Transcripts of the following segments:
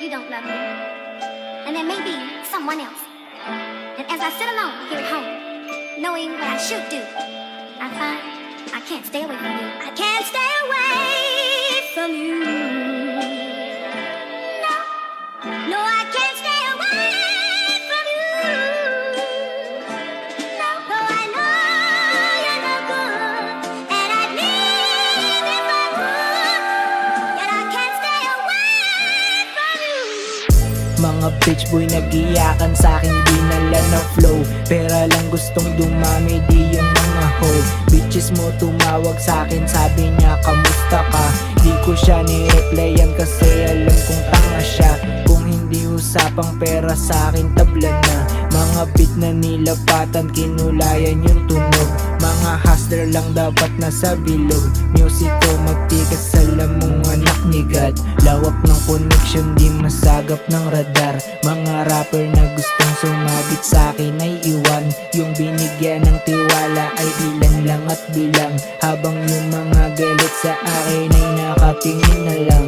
you don't love me. And there may be someone else. And as I sit alone here at home, knowing what I should do, I find I can't stay away from you. I can't stay away from you. No, no, I can't stay away from you. No, though I know you're no good, and I'd leave if I could, yet I can't stay away from you. Mga bitch boy nag-iyakan sa'kin, di nala na flow. Pera lang gustong dumami, di yung mga hoe. Bitches mo tumawag sa'kin, sabi niya kamusta ka. Di ko siya ni-replyan kasi alam kong tanga siya. Kung hindi usapang pera sa'kin, tabla na. Mga beat na nilapatan, kinulayan yung tunog. Mga hustler lang dapat nasa bilog. Music ko magtikas, alam mong anak ni God. Lawak ng connection, di masagap ng radar. Mga rapper na gustong sumabit sa'kin ay iwan. Yung binigyan ng tiwala ay ilan lang at bilang. Habang yung mga galit sa akin ay nakatingin na lang.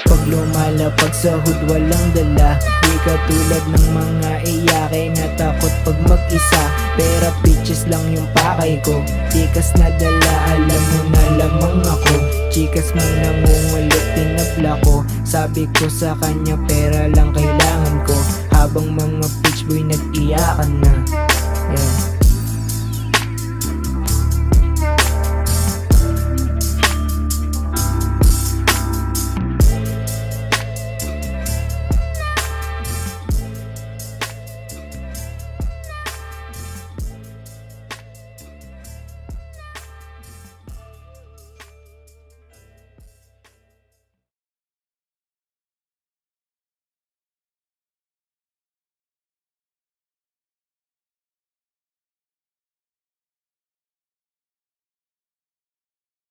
Pag lumalapag sa hood walang dala, di katulad ng mga iyake na takot pag mag-isa. Pera bitches lang yung pakay ko, tikas na dala, alam mo na lamang ako. Chikas mo nangungulit, tinabla ko. Sabi ko sa kanya pera lang kailangan ko. Habang mga bitch boy nag-iyakan na, yeah.